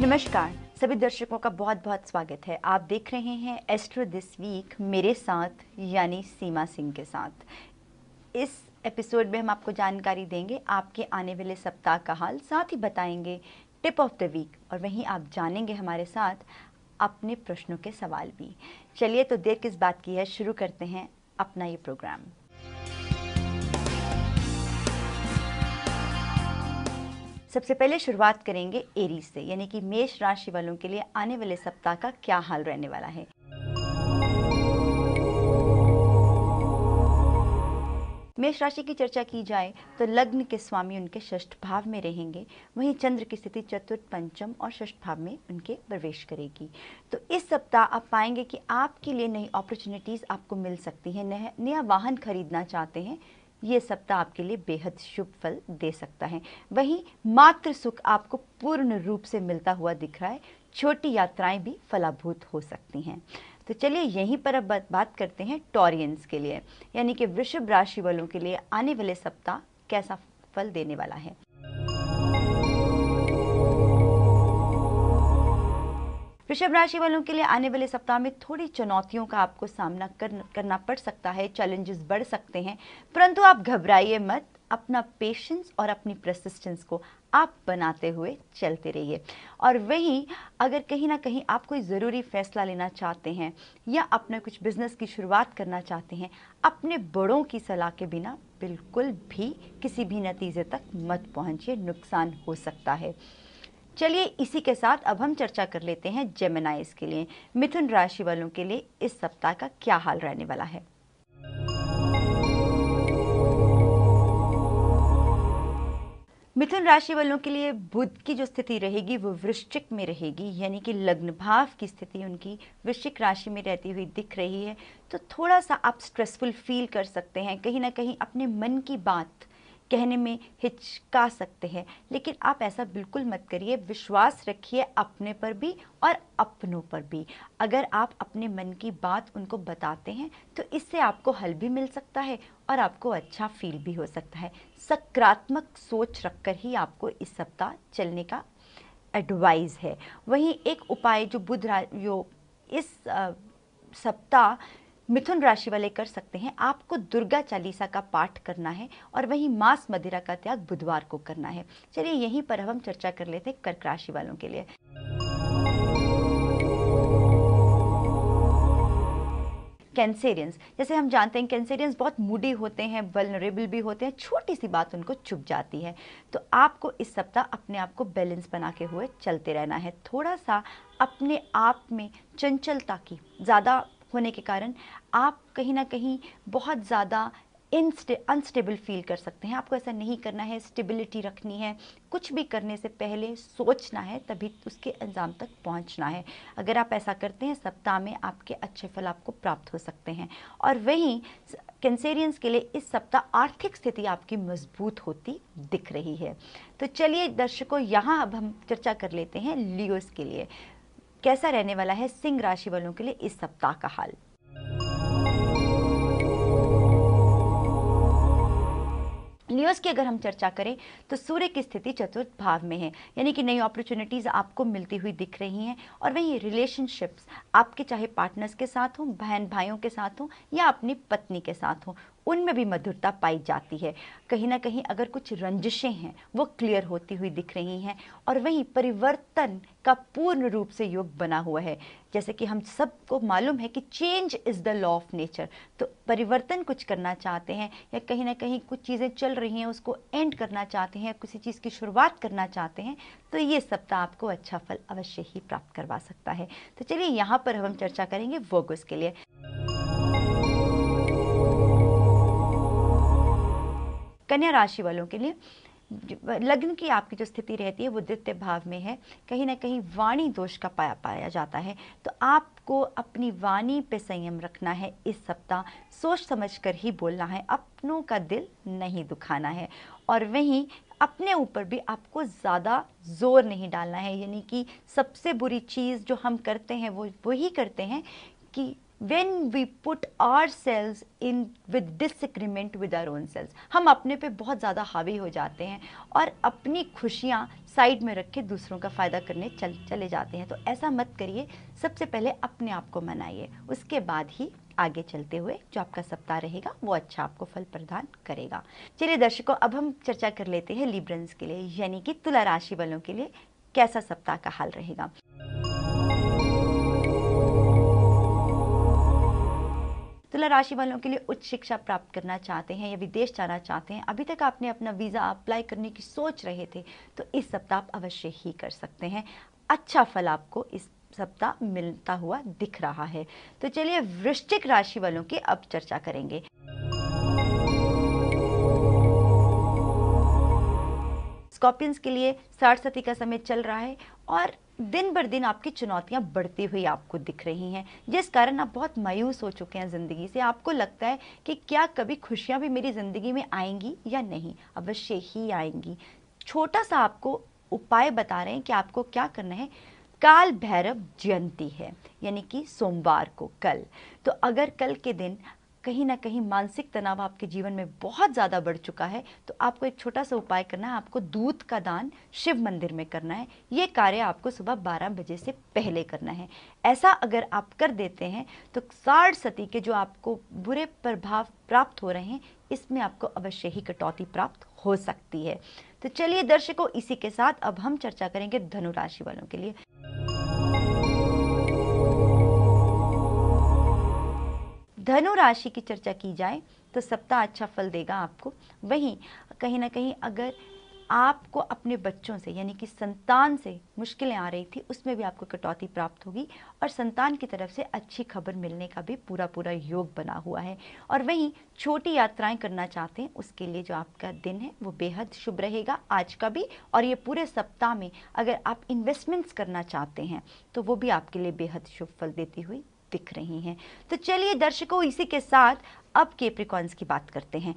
नमस्कार सभी दर्शकों का बहुत बहुत स्वागत है। आप देख रहे हैं एस्ट्रो दिस वीक मेरे साथ यानी सीमा सिंह के साथ। इस एपिसोड में हम आपको जानकारी देंगे आपके आने वाले सप्ताह का हाल, साथ ही बताएंगे टिप ऑफ द वीक और वहीं आप जानेंगे हमारे साथ अपने प्रश्नों के सवाल भी। चलिए तो देर किस बात की है, शुरू करते हैं अपना ये प्रोग्राम। सबसे पहले शुरुआत करेंगे एरीज से, यानी कि मेष राशि वालों के लिए आने वाले सप्ताह का क्या हाल रहने वाला है। मेष राशि की चर्चा की जाए तो लग्न के स्वामी उनके षष्ठ भाव में रहेंगे, वहीं चंद्र की स्थिति चतुर्थ, पंचम और षष्ठ भाव में उनके प्रवेश करेगी। तो इस सप्ताह आप पाएंगे कि आपके लिए नई अपॉर्चुनिटीज आपको मिल सकती हैं। नया वाहन खरीदना चाहते हैं, ये सप्ताह आपके लिए बेहद शुभ फल दे सकता है। वहीं मातृ सुख आपको पूर्ण रूप से मिलता हुआ दिख रहा है। छोटी यात्राएं भी फलाभूत हो सकती हैं। तो चलिए यहीं पर अब बात करते हैं टॉरियंस के लिए, यानी कि वृषभ राशि वालों के लिए आने वाले सप्ताह कैसा फल देने वाला है। वृषभ राशि वालों के लिए आने वाले सप्ताह में थोड़ी चुनौतियों का आपको सामना करना पड़ सकता है, चैलेंजेस बढ़ सकते हैं, परंतु आप घबराइए मत। अपना पेशेंस और अपनी परसिस्टेंस को आप बनाते हुए चलते रहिए। और वहीं अगर कहीं ना कहीं आप कोई ज़रूरी फैसला लेना चाहते हैं या अपने कुछ बिजनेस की शुरुआत करना चाहते हैं, अपने बड़ों की सलाह के बिना बिल्कुल भी किसी भी नतीजे तक मत पहुंचिए, नुकसान हो सकता है। चलिए इसी के साथ अब हम चर्चा कर लेते हैं जेमिनाइज के लिए, मिथुन राशि वालों के लिए इस सप्ताह का क्या हाल रहने वाला है। मिथुन राशि वालों के लिए बुध की जो स्थिति रहेगी वो वृश्चिक में रहेगी, यानी कि लग्न भाव की स्थिति उनकी वृश्चिक राशि में रहती हुई दिख रही है। तो थोड़ा सा आप स्ट्रेसफुल फील कर सकते हैं, कहीं ना कहीं अपने मन की बात कहने में हिचका सकते हैं, लेकिन आप ऐसा बिल्कुल मत करिए। विश्वास रखिए अपने पर भी और अपनों पर भी। अगर आप अपने मन की बात उनको बताते हैं तो इससे आपको हल भी मिल सकता है और आपको अच्छा फील भी हो सकता है। सकारात्मक सोच रखकर ही आपको इस सप्ताह चलने का एडवाइस है। वहीं एक उपाय जो इस सप्ताह मिथुन राशि वाले कर सकते हैं, आपको दुर्गा चालीसा का पाठ करना है और वहीं मांस मदिरा का त्याग बुधवार को करना है। चलिए यहीं पर हम चर्चा कर लेते हैं कर्क राशि वालों के लिए। कैंसेरियंस, जैसे हम जानते हैं कैंसेरियंस बहुत मूडी होते हैं, वल्नरेबल भी होते हैं, छोटी सी बात उनको चुभ जाती है। तो आपको इस सप्ताह अपने आप को बैलेंस बना के हुए चलते रहना है। थोड़ा सा अपने आप में चंचलता की ज़्यादा होने के कारण आप कहीं ना कहीं बहुत ज़्यादा अनस्टेबल फील कर सकते हैं। आपको ऐसा नहीं करना है, स्टेबिलिटी रखनी है। कुछ भी करने से पहले सोचना है, तभी उसके अंजाम तक पहुंचना है। अगर आप ऐसा करते हैं, सप्ताह में आपके अच्छे फल आपको प्राप्त हो सकते हैं। और वहीं कैंसेरियंस के लिए इस सप्ताह आर्थिक स्थिति आपकी मजबूत होती दिख रही है। तो चलिए दर्शकों, यहाँ अब हम चर्चा कर लेते हैं लियोस के लिए कैसा रहने वाला है सिंह राशि वालों के लिए इस सप्ताह का हाल। लियोस की अगर हम चर्चा करें तो सूर्य की स्थिति चतुर्थ भाव में है, यानी कि नई अपॉर्चुनिटीज आपको मिलती हुई दिख रही हैं। और वहीं रिलेशनशिप्स आपके चाहे पार्टनर्स के साथ हों, बहन भाइयों के साथ हों या अपनी पत्नी के साथ हों, उनमें भी मधुरता पाई जाती है। कहीं ना कहीं अगर कुछ रंजिशें हैं वो क्लियर होती हुई दिख रही हैं। और वहीं परिवर्तन का पूर्ण रूप से योग बना हुआ है। जैसे कि हम सबको मालूम है कि change is the law of nature. तो परिवर्तन कुछ करना चाहते हैं या कहीं ना कहीं कुछ चीज़ें चल रही हैं उसको एंड करना चाहते हैं, किसी चीज़ की शुरुआत करना चाहते हैं, तो ये सप्ताह आपको अच्छा फल अवश्य ही प्राप्त करवा सकता है। तो चलिए यहाँ पर हम चर्चा करेंगे वर्गोस के लिए। कन्या राशि वालों के लिए लग्न की आपकी जो स्थिति रहती है वो द्वितीय भाव में है। कहीं ना कहीं वाणी दोष का पाया जाता है, तो आपको अपनी वाणी पे संयम रखना है। इस सप्ताह सोच समझकर ही बोलना है, अपनों का दिल नहीं दुखाना है। और वहीं अपने ऊपर भी आपको ज़्यादा जोर नहीं डालना है, यानी कि सबसे बुरी चीज़ जो हम करते हैं वो वही करते हैं कि when we put ourselves in with disagreement with our own selves, हम अपने पे बहुत ज़्यादा हावी हो जाते हैं और अपनी खुशियाँ साइड में रख के दूसरों का फ़ायदा करने चले जाते हैं। तो ऐसा मत करिए, सबसे पहले अपने आप को मनाइए, उसके बाद ही आगे चलते हुए जो आपका सप्ताह रहेगा वो अच्छा आपको फल प्रदान करेगा। चलिए दर्शकों, अब हम चर्चा कर लेते हैं लिब्रन्स के लिए यानी कि तुला राशि वालों के लिए कैसा सप्ताह का हाल रहेगा। तुला राशि वालों के लिए उच्च शिक्षा प्राप्त करना चाहते हैं या विदेश जाना चाहते हैं, अभी तक आपने अपना वीज़ा अप्लाई करने की सोच रहे थे, तो इस सप्ताह आप अवश्य ही कर सकते हैं। अच्छा फल आपको इस सप्ताह मिलता हुआ दिख रहा है। तो चलिए वृश्चिक राशि वालों की अब चर्चा करेंगे। स्कॉर्पियंस के लिए 60 का समय चल रहा है और दिन बर दिन आपकी चुनौतियां बढ़ती हुई आपको दिख रही हैं, जिस कारण आप बहुत मायूस हो चुके हैं ज़िंदगी से। आपको लगता है कि क्या कभी खुशियां भी मेरी ज़िंदगी में आएंगी या नहीं? अवश्य ही आएंगी। छोटा सा आपको उपाय बता रहे हैं कि आपको क्या करना है। काल भैरव जयंती है यानी कि सोमवार को कल, तो अगर कल के दिन कहीं ना कहीं मानसिक तनाव आपके जीवन में बहुत ज़्यादा बढ़ चुका है, तो आपको एक छोटा सा उपाय करना है। आपको दूध का दान शिव मंदिर में करना है। ये कार्य आपको सुबह 12 बजे से पहले करना है। ऐसा अगर आप कर देते हैं तो 60 के जो आपको बुरे प्रभाव प्राप्त हो रहे हैं, इसमें आपको अवश्य ही कटौती प्राप्त हो सकती है। तो चलिए दर्शकों, इसी के साथ अब हम चर्चा करेंगे धनु राशि वालों के लिए। धनु राशि की चर्चा की जाए तो सप्ताह अच्छा फल देगा आपको। वहीं कहीं ना कहीं अगर आपको अपने बच्चों से यानी कि संतान से मुश्किलें आ रही थी, उसमें भी आपको कटौती प्राप्त होगी और संतान की तरफ से अच्छी खबर मिलने का भी पूरा योग बना हुआ है। और वहीं छोटी यात्राएं करना चाहते हैं, उसके लिए जो आपका दिन है वो बेहद शुभ रहेगा आज का भी। और ये पूरे सप्ताह में अगर आप इन्वेस्टमेंट्स करना चाहते हैं तो वो भी आपके लिए बेहद शुभ फल देती हुई दिख रही हैं। तो चलिए दर्शकों, इसी के साथ अब कैप्रिकॉर्न्स की बात करते हैं।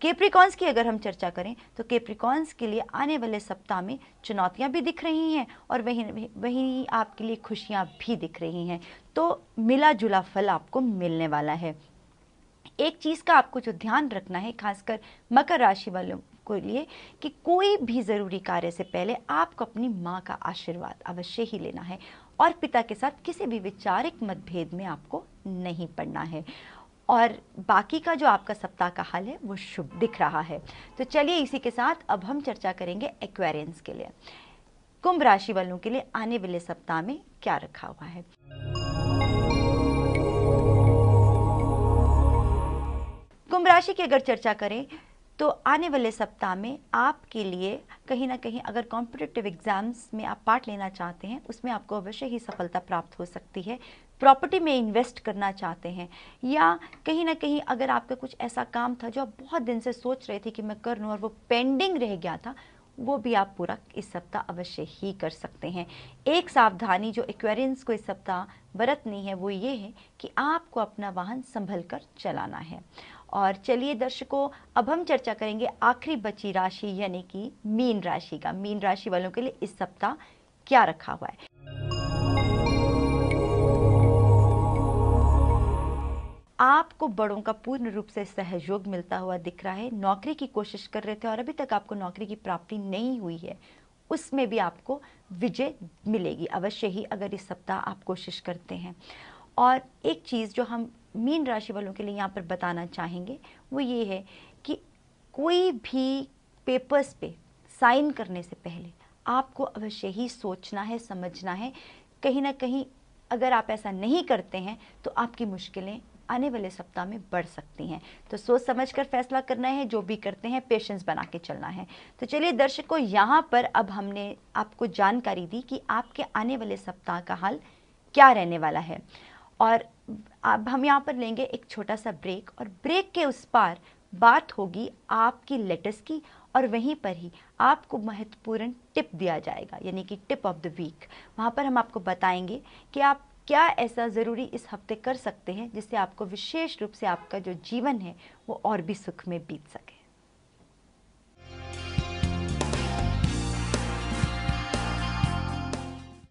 कैप्रिकॉर्न्स की अगर हम चर्चा करें तो कैप्रिकॉर्न्स के लिए आने वाले सप्ताह में चुनौतियां भी दिख रही हैं और वहीं आपके लिए खुशियां भी दिख रही हैं। तो मिला जुला फल आपको मिलने वाला है। एक चीज़ का आपको जो ध्यान रखना है, खासकर मकर राशि वालों को लिए, कि कोई भी ज़रूरी कार्य से पहले आपको अपनी माँ का आशीर्वाद अवश्य ही लेना है और पिता के साथ किसी भी वैचारिक मतभेद में आपको नहीं पड़ना है। और बाकी का जो आपका सप्ताह का हाल है वो शुभ दिख रहा है। तो चलिए इसी के साथ अब हम चर्चा करेंगे एक्वेरियंस के लिए। कुंभ राशि वालों के लिए आने वाले सप्ताह में क्या रखा हुआ है। कुंभ राशि की अगर चर्चा करें तो आने वाले सप्ताह में आपके लिए कहीं ना कहीं अगर कॉम्पिटिटिव एग्जाम्स में आप पार्ट लेना चाहते हैं, उसमें आपको अवश्य ही सफलता प्राप्त हो सकती है। प्रॉपर्टी में इन्वेस्ट करना चाहते हैं या कहीं ना कहीं अगर आपका कुछ ऐसा काम था जो आप बहुत दिन से सोच रहे थे कि मैं कर लूँ और वो पेंडिंग रह गया था, वो भी आप पूरा इस सप्ताह अवश्य ही कर सकते हैं। एक सावधानी जो एक्वेरियंस को इस सप्ताह बरतनी है वो ये है कि आपको अपना वाहन संभल कर चलाना है। और चलिए दर्शकों, अब हम चर्चा करेंगे आखिरी बची राशि यानी कि मीन राशि का। मीन राशि वालों के लिए इस सप्ताह क्या रखा हुआ है। आपको बड़ों का पूर्ण रूप से सहयोग मिलता हुआ दिख रहा है। नौकरी की कोशिश कर रहे थे और अभी तक आपको नौकरी की प्राप्ति नहीं हुई है, उसमें भी आपको विजय मिलेगी अवश्य ही अगर इस सप्ताह आप कोशिश करते हैं। और एक चीज़ जो हम मीन राशि वालों के लिए यहाँ पर बताना चाहेंगे वो ये है कि कोई भी पेपर्स पे साइन करने से पहले आपको अवश्य ही सोचना है, समझना है। कहीं ना कहीं अगर आप ऐसा नहीं करते हैं तो आपकी मुश्किलें आने वाले सप्ताह में बढ़ सकती हैं। तो सोच समझकर फैसला करना है, जो भी करते हैं पेशेंस बना के चलना है। तो चलिए दर्शकों, यहाँ पर अब हमने आपको जानकारी दी कि आपके आने वाले सप्ताह का हाल क्या रहने वाला है। और अब हम यहाँ पर लेंगे एक छोटा सा ब्रेक और ब्रेक के उस पार बात होगी आपकी लेटेस्ट की और वहीं पर ही आपको महत्वपूर्ण टिप दिया जाएगा यानी कि टिप ऑफ द वीक। वहाँ पर हम आपको बताएंगे कि आप क्या ऐसा ज़रूरी इस हफ्ते कर सकते हैं जिससे आपको विशेष रूप से आपका जो जीवन है वो और भी सुख में बीत सके।